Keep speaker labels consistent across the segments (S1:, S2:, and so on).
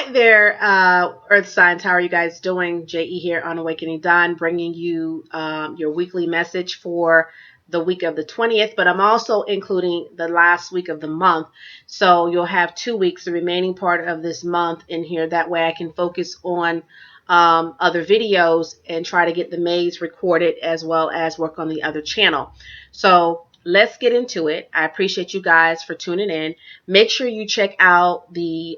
S1: Hi there, Earth signs. How are you guys doing? JE here on Awakening Dawn, bringing you your weekly message for the week of the 20th, but I'm also including the last week of the month. So you'll have 2 weeks, the remaining part of this month in here. That way I can focus on other videos and try to get the Mays recorded as well as work on the other channel. So let's get into it. I appreciate you guys for tuning in. Make sure you check out the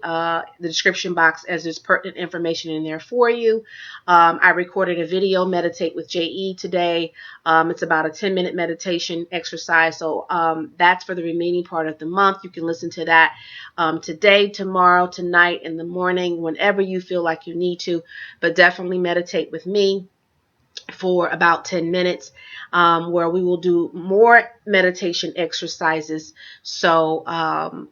S1: description box, as there's pertinent information in there for you. I recorded a video, Meditate with JE, today. It's about a 10-minute meditation exercise. So that's for the remaining part of the month. You can listen to that today, tomorrow, tonight, in the morning, whenever you feel like you need to. But definitely meditate with me for about 10 minutes, where we will do more meditation exercises. So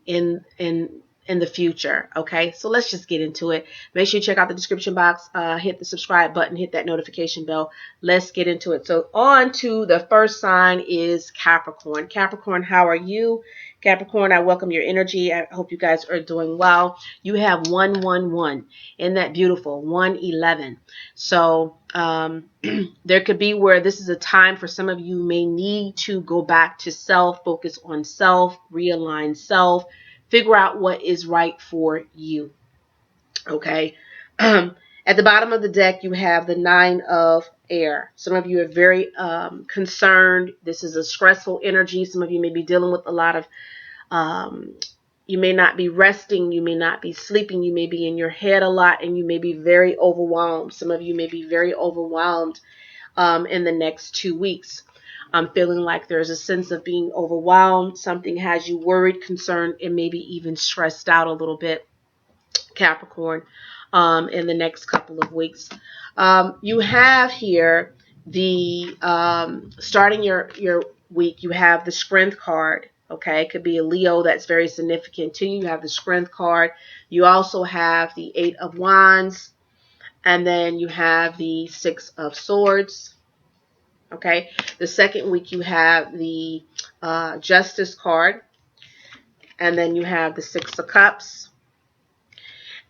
S1: in the future. Okay, so let's just get into it. Make sure you check out the description box, hit the subscribe button, hit that notification bell. Let's get into it. So on to the first sign is Capricorn. Capricorn, how are you? Capricorn, I welcome your energy. I hope you guys are doing well. You have 111. Isn't that beautiful? 111. So there could be where this is a time for some of you may need to go back to self, focus on self, realign self, figure out what is right for you. Okay. At the bottom of the deck, you have the 9 of air. Some of you are very concerned. This is a stressful energy. Some of you may be dealing with a lot of you may not be resting, you may not be sleeping, you may be in your head a lot, and you may be very overwhelmed. Some of you may be very overwhelmed in the next 2 weeks. I'm feeling like there's a sense of being overwhelmed. Something has you worried, concerned, and maybe even stressed out a little bit, Capricorn, in the next couple of weeks. You have here the starting your week, you have the Strength card. Okay, it could be a Leo that's very significant to you. You have the Strength card. You also have the 8 of Wands, and then you have the 6 of Swords. Okay, the second week you have the Justice card, and then you have the 6 of Cups,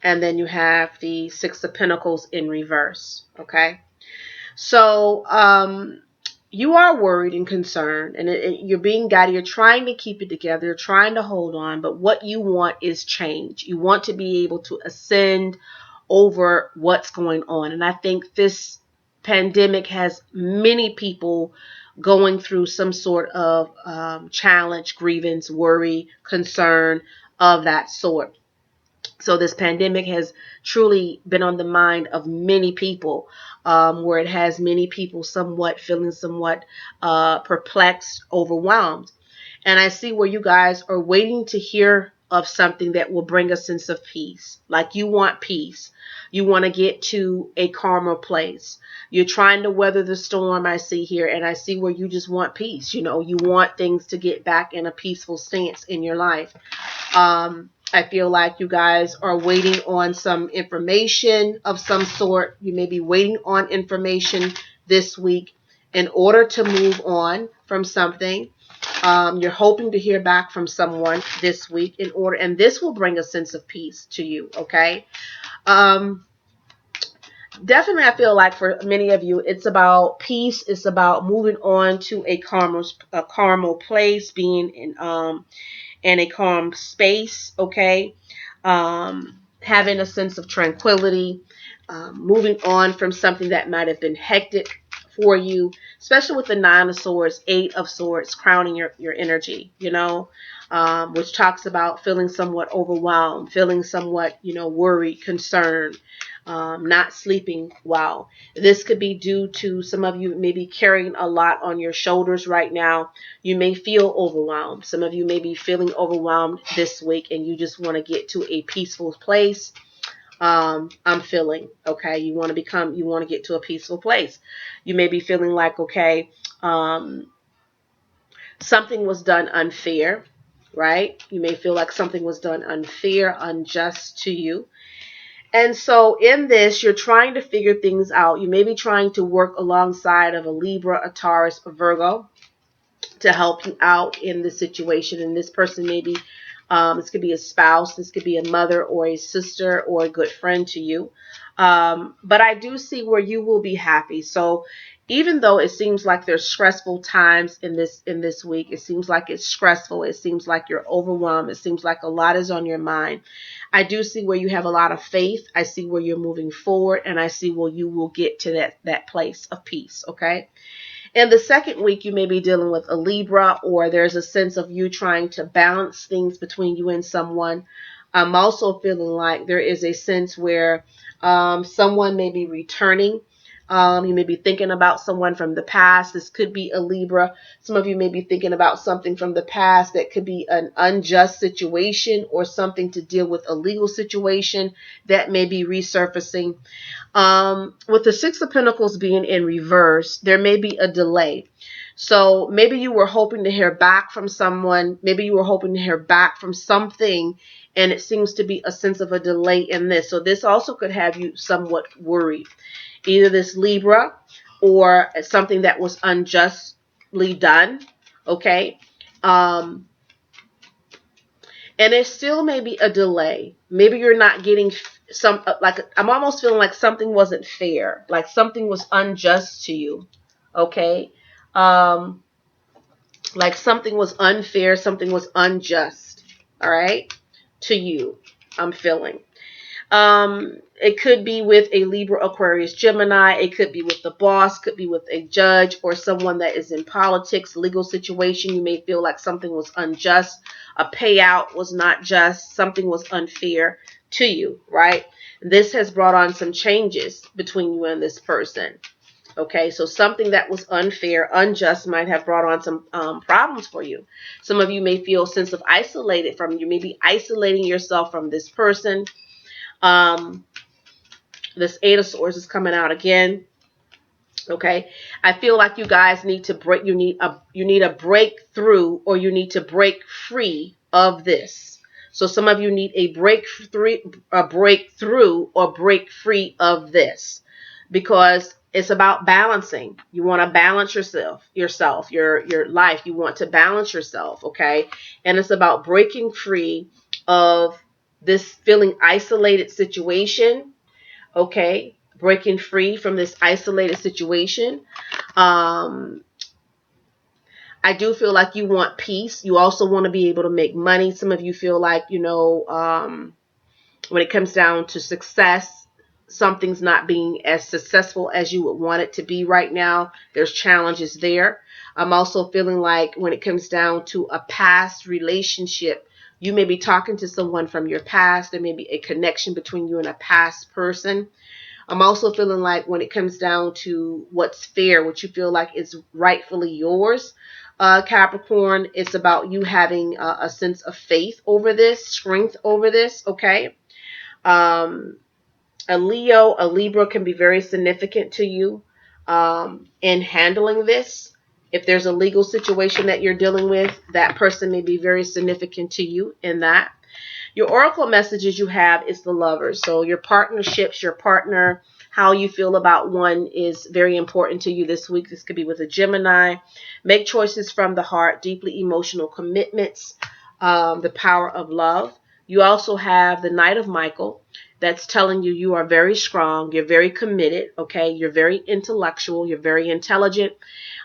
S1: and then you have the 6 of Pentacles in reverse. Okay, so you are worried and concerned, and you're being guided. You're trying to keep it together. You're trying to hold on, but what you want is change. You want to be able to ascend over what's going on, and I think this pandemic has many people going through some sort of challenge, grievance, worry, concern of that sort. So this pandemic has truly been on the mind of many people, where it has many people somewhat feeling somewhat perplexed, overwhelmed. And I see where you guys are waiting to hear of something that will bring a sense of peace. Like you want peace. You want to get to a calmer place. You're trying to weather the storm, I see here, and I see where you just want peace. You know, you want things to get back in a peaceful stance in your life. I feel like you guys are waiting on some information of some sort. You may be waiting on information this week in order to move on from something. You're hoping to hear back from someone this week in order, and this will bring a sense of peace to you. Okay. Definitely, I feel like for many of you, it's about peace. It's about moving on to a calmer place, being in a calm space. Okay, having a sense of tranquility, moving on from something that might have been hectic for you, especially with the 9 of Swords, 8 of Swords, crowning your energy. You know, which talks about feeling somewhat overwhelmed, feeling somewhat, worried, concerned. Not sleeping well. This could be due to some of you maybe carrying a lot on your shoulders right now. You may feel overwhelmed. Some of you may be feeling overwhelmed this week, and you just want to get to a peaceful place. I'm feeling, okay, you want to get to a peaceful place. You may be feeling like, okay, something was done unfair, right? You may feel like something was done unfair, unjust to you. And so in this, you're trying to figure things out. You may be trying to work alongside of a Libra, a Taurus, a Virgo to help you out in this situation. And this person may be This could be a spouse. This could be a mother or a sister or a good friend to you. But I do see where you will be happy. So even though it seems like there's stressful times in this week, it seems like it's stressful. It seems like you're overwhelmed. It seems like a lot is on your mind. I do see where you have a lot of faith. I see where you're moving forward, and I see where you will get to that place of peace. Okay. In the second week, you may be dealing with a Libra, or there's a sense of you trying to balance things between you and someone. I'm also feeling like there is a sense where someone may be returning. You may be thinking about someone from the past. This could be a Libra. Some of you may be thinking about something from the past that could be an unjust situation or something to deal with a legal situation that may be resurfacing. With the Six of Pentacles being in reverse, there may be a delay. So maybe you were hoping to hear back from someone. Maybe you were hoping to hear back from something, and it seems to be a sense of a delay in this. So this also could have you somewhat worried. Either this Libra or something that was unjustly done. Okay. And there still may be a delay. Maybe you're not getting some, like, I'm almost feeling like something wasn't fair, like something was unjust to you. Okay. Like something was unfair, something was unjust. All right. To you, I'm feeling. It could be with a Libra, Aquarius, Gemini. It could be with the boss, could be with a judge or someone that is in politics, legal situation. You may feel like something was unjust. A payout was not just. Something was unfair to you, right? This has brought on some changes between you and this person. Okay, so something that was unfair, unjust might have brought on some problems for you. Some of you may feel a sense of isolated from you. May be isolating yourself from this person. This Eight of Swords is coming out again. Okay, I feel like you guys need to break. You need a breakthrough, or you need to break free of this. So some of you need a breakthrough, or break free of this, because it's about balancing. You want to balance yourself, your life. You want to balance yourself. Okay, and it's about breaking free of this feeling isolated situation. Okay, breaking free from this isolated situation. I do feel like you want peace. You also want to be able to make money. Some of you feel like, when it comes down to success, something's not being as successful as you would want it to be right now. There's challenges there. I'm also feeling like when it comes down to a past relationship, you may be talking to someone from your past. There may be a connection between you and a past person. I'm also feeling like when it comes down to what's fair, what you feel like is rightfully yours, Capricorn, it's about you having a sense of faith over this, strength over this, okay? A Libra can be very significant to you in handling this. If there's a legal situation that you're dealing with, that person may be very significant to you in that. Your oracle messages you have is the Lovers. So your partnerships, your partner, how you feel about one is very important to you this week. This could be with a Gemini. Make choices from the heart, deeply emotional commitments, the power of love. You also have the Knight of Michael. That's telling you you are very strong. You're very committed. Okay. You're very intellectual. You're very intelligent.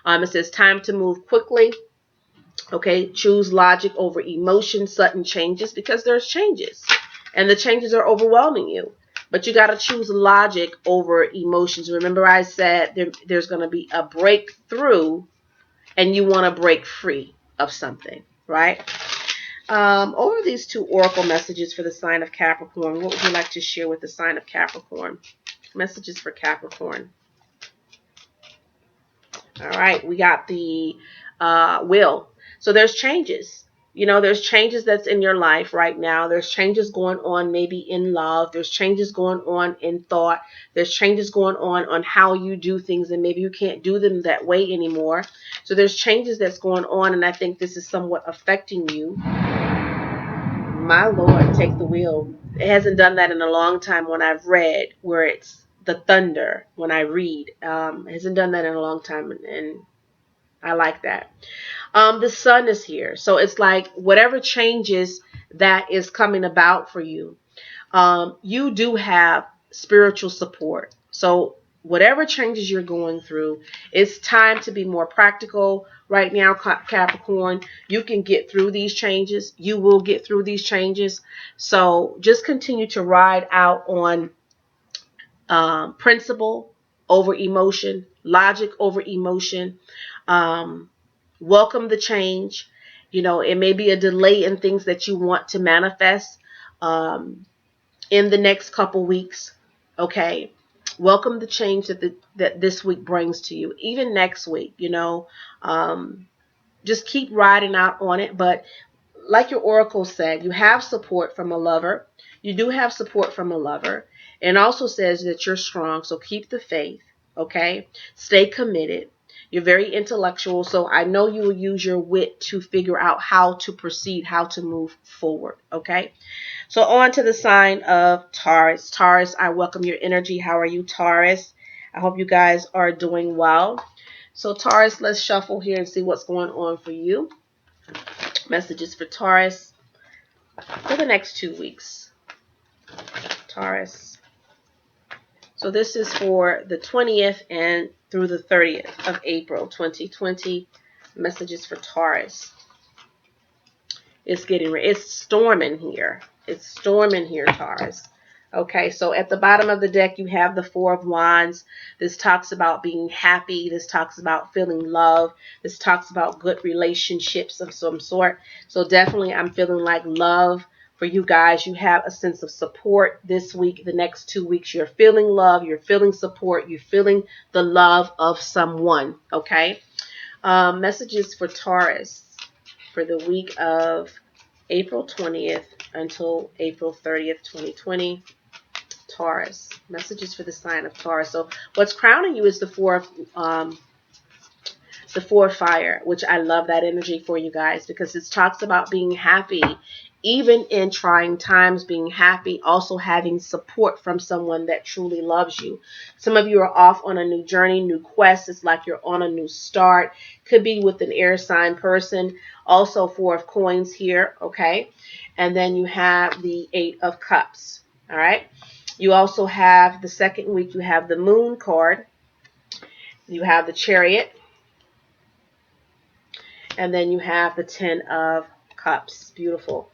S1: It says time to move quickly. Okay, choose logic over emotion, sudden changes, because there's changes. And the changes are overwhelming you. But you got to choose logic over emotions. Remember I said there's going to be a breakthrough, and you want to break free of something, right? Over these two oracle messages for the sign of Capricorn, what would you like to share with the sign of Capricorn? Messages for Capricorn. All right, we got the will. So there's changes. There's changes that's in your life right now. There's changes going on maybe in love. There's changes going on in thought. There's changes going on how you do things, and maybe you can't do them that way anymore. So there's changes that's going on, and I think this is somewhat affecting you. My Lord, take the wheel. It hasn't done that in a long time when I've read, where it's the thunder when I read. It hasn't done that in a long time, and I like that. The sun is here. So it's like whatever changes that is coming about for you. You do have spiritual support. So whatever changes you're going through, it's time to be more practical right now, Capricorn. You can get through these changes. You will get through these changes. So just continue to ride out on principle over emotion, logic over emotion. Um, Welcome the change. You know, it may be a delay in things that you want to manifest. In the next couple weeks. Okay. Welcome the change that this week brings to you. Even next week, you know, just keep riding out on it. But like your oracle said, you have support from a lover. You do have support from a lover. And also says that you're strong. So keep the faith. Okay. Stay committed. You're very intellectual. So I know you will use your wit to figure out how to proceed, how to move forward. Okay. So on to the sign of Taurus. Taurus, I welcome your energy. How are you, Taurus? I hope you guys are doing well. So Taurus, let's shuffle here and see what's going on for you. Messages for Taurus for the next 2 weeks. Taurus. So this is for the 20th and through the 30th of April 2020. Messages for Taurus. It's storming here. It's storming here, Taurus. Okay, so at the bottom of the deck, you have the Four of Wands. This talks about being happy. This talks about feeling love. This talks about good relationships of some sort. So definitely I'm feeling like love for you guys. You have a sense of support this week. The next 2 weeks, you're feeling love. You're feeling support. You're feeling the love of someone. Okay, messages for Taurus for the week of April 20th until April 30th, 2020. Taurus. Messages for the sign of Taurus. So what's crowning you is the four of fire, which I love that energy for you guys because it talks about being happy even in trying times, being happy, also having support from someone that truly loves you. Some of you are off on a new journey, new quest. It's like you're on a new start. Could be with an air sign person. Also Four of Coins here, okay? And then you have the Eight of Cups, all right? You also have the second week, you have the Moon card. You have the Chariot. And then you have the Ten of Cups. Beautiful.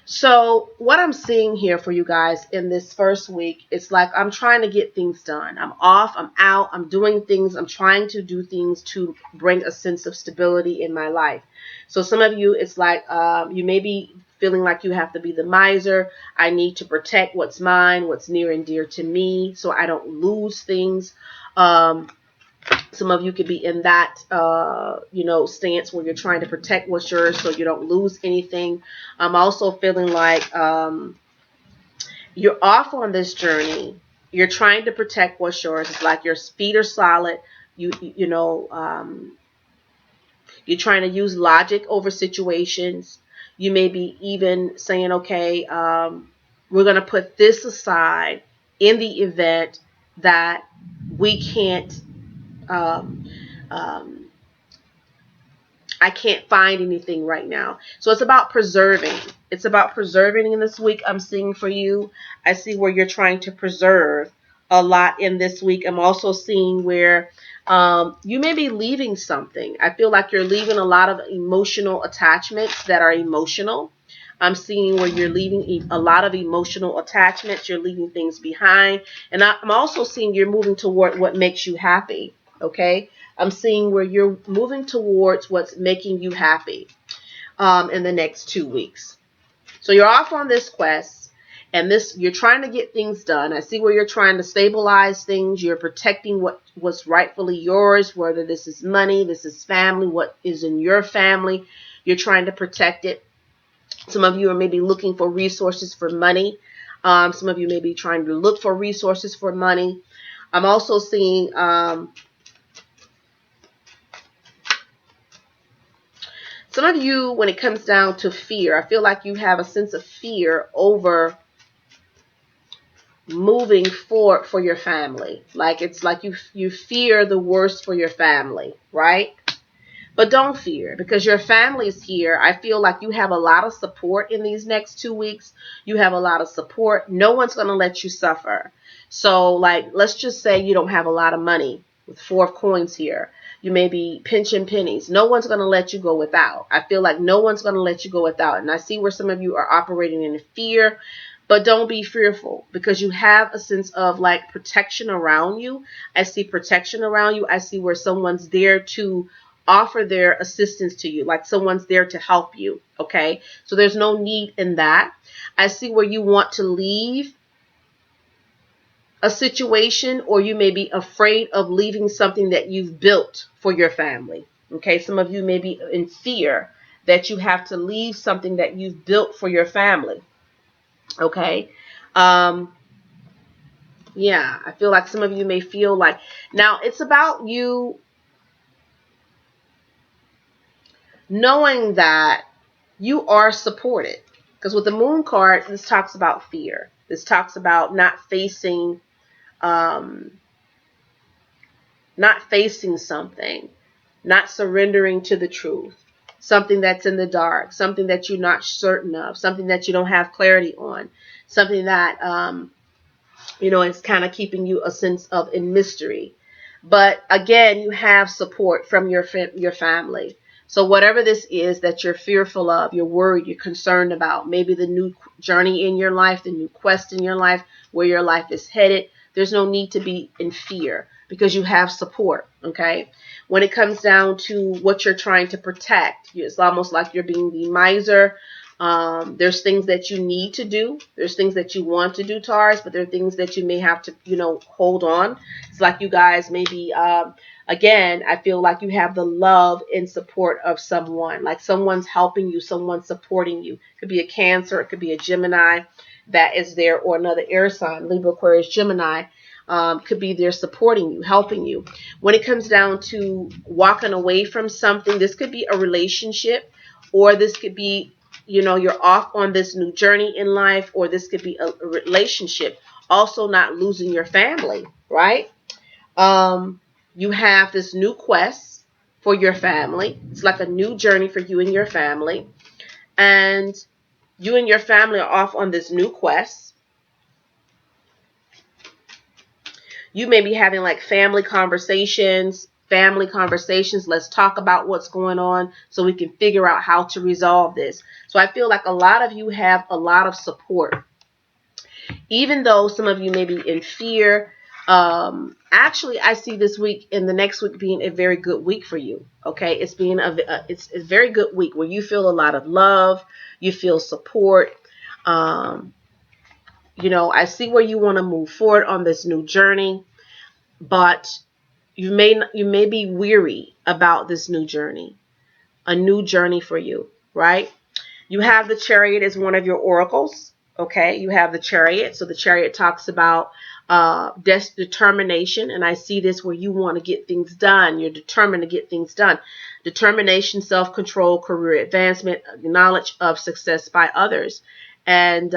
S1: So what I'm seeing here for you guys in this first week, it's like I'm trying to get things done. I'm off, I'm out, I'm doing things, I'm trying to do things to bring a sense of stability in my life. So some of you, it's like you may be feeling like you have to be the miser. I need to protect what's mine, what's near and dear to me, so I don't lose things. Some of you could be in that, stance where you're trying to protect what's yours so you don't lose anything. I'm also feeling like you're off on this journey. You're trying to protect what's yours. It's like your feet are solid. You're trying to use logic over situations. You may be even saying, okay, we're going to put this aside in the event that we can't I can't find anything right now. So it's about preserving. It's about preserving in this week. I'm seeing for you. I see where you're trying to preserve a lot in this week. I'm also seeing where you may be leaving something. I feel like you're leaving a lot of emotional attachments that are emotional. I'm seeing where you're leaving a lot of emotional attachments. You're leaving things behind. And I'm also seeing you're moving toward what makes you happy. Okay? I'm seeing where you're moving towards what's making you happy in the next 2 weeks. So you're off on this quest, and you're trying to get things done. I see where you're trying to stabilize things. You're protecting what's rightfully yours, whether this is money, this is family, what is in your family. You're trying to protect it. Some of you are maybe looking for resources for money. Some of you may be trying to look for resources for money. I'm also seeing some of you, when it comes down to fear, I feel like you have a sense of fear over moving forward for your family. Like it's like you fear the worst for your family, right? But don't fear, because your family is here. I feel like you have a lot of support in these next 2 weeks. You have a lot of support. No one's going to let you suffer. So, like, let's just say you don't have a lot of money with 4 of coins here. You may be pinching pennies. No one's going to let you go without. I feel like no one's going to let you go without. And I see where some of you are operating in fear. But don't be fearful, because you have a sense of like protection around you. I see protection around you. I see where someone's there to offer their assistance to you, like someone's there to help you. Okay, so there's no need in that. I see where you want to leave a situation, or you may be afraid of leaving something that you've built for your family. Okay, some of you may be in fear that you have to leave something that you've built for your family. Okay. Yeah, I feel like some of you may feel like, now it's about you knowing that you are supported. Because with the moon card, this talks about fear. This talks about not facing something, not surrendering to the truth, something that's in the dark, something that you're not certain of, something that you don't have clarity on, something that it's kind of keeping you a sense of in mystery. But again, you have support from your family. So whatever this is that you're fearful of, you're worried, you're concerned about, maybe the new journey in your life, the new quest in your life, where your life is headed, there's no need to be in fear, because you have support. Okay. When it comes down to what you're trying to protect, it's almost like you're being the miser. There's things that you need to do. There's things that you want to do, Taurus, but there are things that you may have to, hold on. It's like you guys maybe, again, I feel like you have the love and support of someone, like someone's helping you, someone's supporting you. It could be a Cancer, it could be a Gemini that is there, or another air sign, Libra, Aquarius, Gemini. Could be there supporting you, helping you. When it comes down to walking away from something, this could be a relationship, or this could be, you're off on this new journey in life, or this could be a relationship. Also, not losing your family, right? You have this new quest for your family. It's like a new journey for you and your family. And you and your family are off on this new quest. You may be having like family conversations. Let's talk about what's going on so we can figure out how to resolve this. So I feel like a lot of you have a lot of support. Even though some of you may be in fear, actually I see this week and the next week being a very good week for you. Okay, it's being it's a very good week where you feel a lot of love, you feel support. I see where you want to move forward on this new journey, but you may be weary about this new journey, a new journey for you, right? You have the Chariot as one of your oracles. Okay, you have the Chariot. So the Chariot talks about determination, and I see this where you want to get things done. You're determined to get things done. Determination, self-control, career advancement, knowledge of success by others. And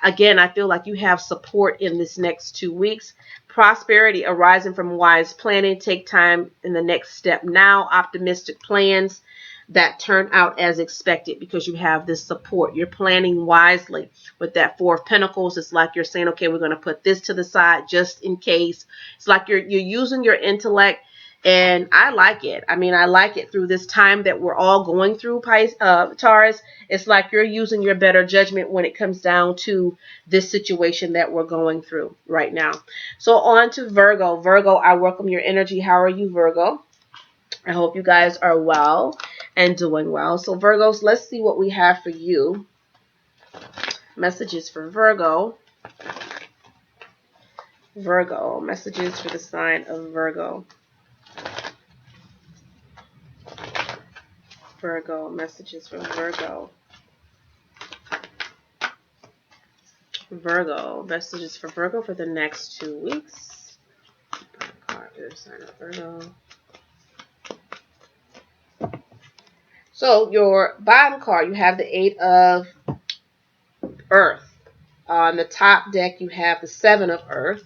S1: again, I feel like you have support in this next 2 weeks. Prosperity arising from wise planning. Take time in the next step now. Optimistic plans that turn out as expected, because you have this support. You're planning wisely with that 4 of Pentacles. It's like you're saying, okay, we're going to put this to the side just in case. It's like you're using your intellect, and I like it. I mean, I like it through this time that we're all going through, Taurus. It's like you're using your better judgment when it comes down to this situation that we're going through right now. So on to Virgo. Virgo, I welcome your energy. How are you, Virgo? I hope you guys are well and doing well. So Virgos, let's see what we have for you. Messages for Virgo. Virgo, messages for the sign of Virgo. Virgo, messages for Virgo. Virgo, messages for Virgo for the next 2 weeks. Card for the sign of Virgo. So your bottom card, you have the 8 of Earth. On the top deck, you have the 7 of Earth.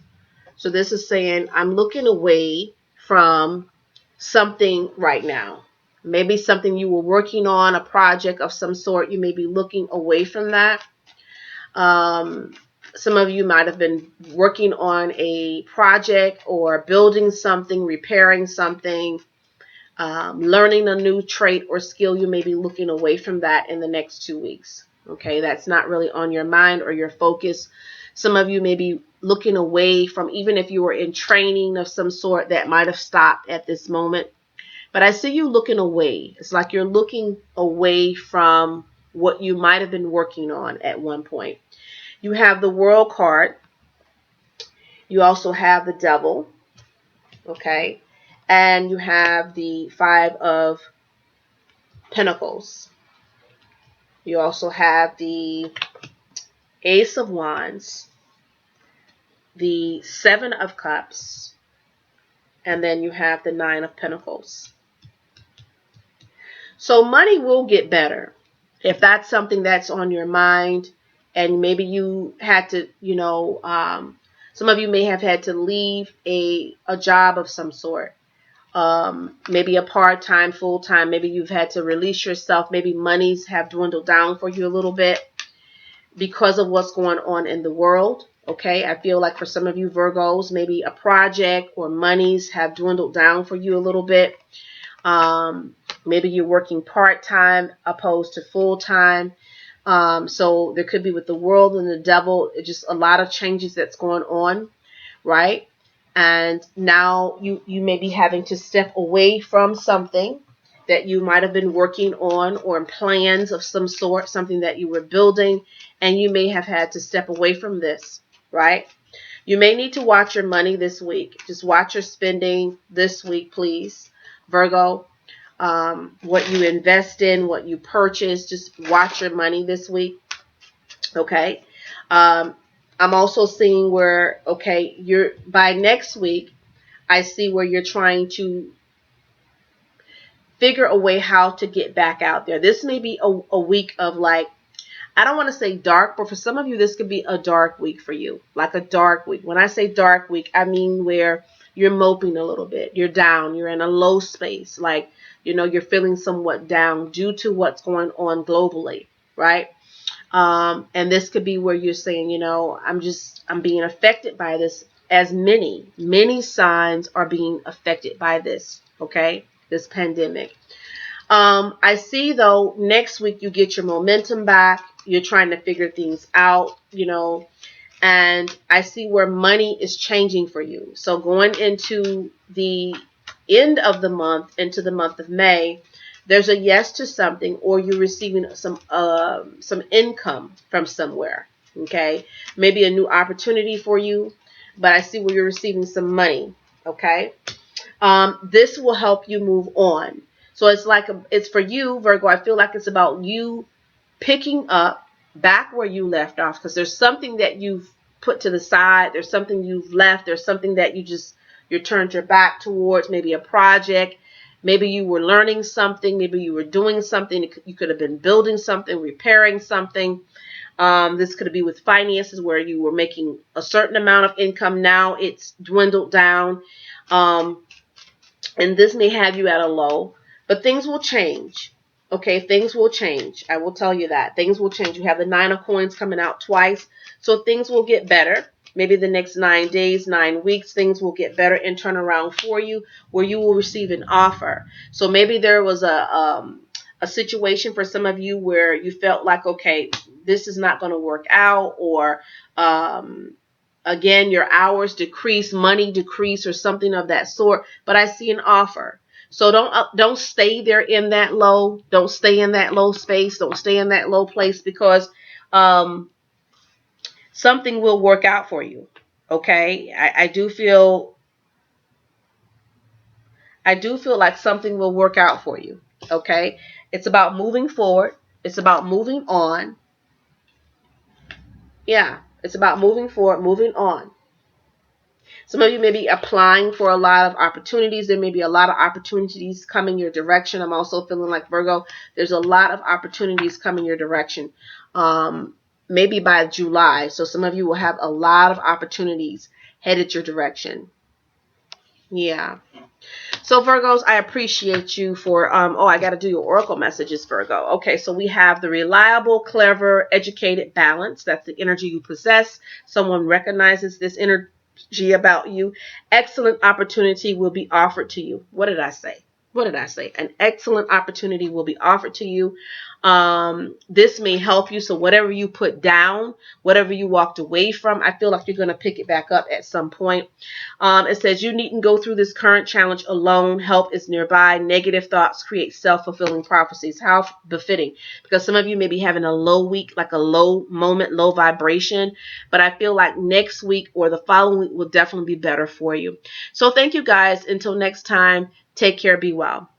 S1: So this is saying, I'm looking away from something right now. Maybe something you were working on, a project of some sort, you may be looking away from that. Some of you might have been working on a project or building something, repairing something, learning a new trait or skill. You may be looking away from that in the next 2 weeks. Okay, that's not really on your mind or your focus. Some of you may be looking away from, even if you were in training of some sort, that might have stopped at this moment. But I see you looking away. It's like you're looking away from what you might have been working on at one point. You have the World card. You also have the Devil. Okay. And you have the Five of Pentacles. You also have the Ace of Wands, the Seven of Cups, and then you have the Nine of Pentacles. So money will get better. If that's something that's on your mind, and maybe you had to, some of you may have had to leave a job of some sort. Maybe a part-time, full-time. Maybe you've had to release yourself. Maybe monies have dwindled down for you a little bit because of what's going on in the world. Okay, I feel like for some of you Virgos, maybe a project or monies have dwindled down for you a little bit. Maybe you're working part-time opposed to full-time. So there could be, with the World and the Devil, just a lot of changes that's going on, right? And now you may be having to step away from something that you might have been working on, or in plans of some sort, something that you were building, and you may have had to step away from this, right? You may need to watch your money this week. Just watch your spending this week, please, Virgo. What you invest in, what you purchase, just watch your money this week. Okay. I'm also seeing where, okay, you're, by next week, I see where you're trying to figure a way how to get back out there. This may be a week of, like, I don't want to say dark, but for some of you, this could be a dark week for you, like a dark week. When I say dark week, I mean where you're moping a little bit. You're down. You're in a low space. Like, you're feeling somewhat down due to what's going on globally, right? And this could be where you're saying, I'm being affected by this, as many signs are being affected by this, okay, this pandemic. I see, though, next week you get your momentum back. You're trying to figure things out, and I see where money is changing for you. So going into the end of the month, into the month of May, there's a yes to something, or you're receiving some income from somewhere. Okay, maybe a new opportunity for you, but I see where you're receiving some money. Okay, this will help you move on. So it's like it's for you, Virgo. I feel like it's about you picking up back where you left off, because there's something that you've put to the side. There's something you've left. There's something that you turned your back towards, maybe a project. Maybe you were learning something. Maybe you were doing something. You could have been building something, repairing something. This could be with finances, where you were making a certain amount of income. Now it's dwindled down. And this may have you at a low, but things will change. Okay, things will change. I will tell you that. Things will change. You have the Nine of Coins coming out twice, so things will get better. Maybe the next 9 days, 9 weeks, things will get better and turn around for you, where you will receive an offer. So maybe there was a situation for some of you where you felt like, okay, this is not going to work out, or again, your hours decrease, money decrease, or something of that sort. But I see an offer. So don't stay there in that low. Don't stay in that low space. Don't stay in that low place, because something will work out for you. Okay, I do feel like something will work out for you. Okay, it's about moving forward. It's about moving on. Yeah, it's about moving forward, moving on. Some of you may be applying for a lot of opportunities. There may be a lot of opportunities coming your direction. I'm also feeling like, Virgo, there's a lot of opportunities coming your direction. Maybe by July. So some of you will have a lot of opportunities headed your direction. Yeah. So Virgos, I appreciate you for, oh, I got to do your oracle messages, Virgo. Okay, so we have the reliable, clever, educated balance. That's the energy you possess. Someone recognizes this energy about you. Excellent opportunity will be offered to you. What did I say? What did I say? An excellent opportunity will be offered to you. This may help you. So whatever you put down, whatever you walked away from, I feel like you're going to pick it back up at some point. It says you needn't go through this current challenge alone. Help is nearby. Negative thoughts create self-fulfilling prophecies. How befitting. Because some of you may be having a low week, like a low moment, low vibration. But I feel like next week or the following week will definitely be better for you. So thank you guys. Until next time, take care. Be well.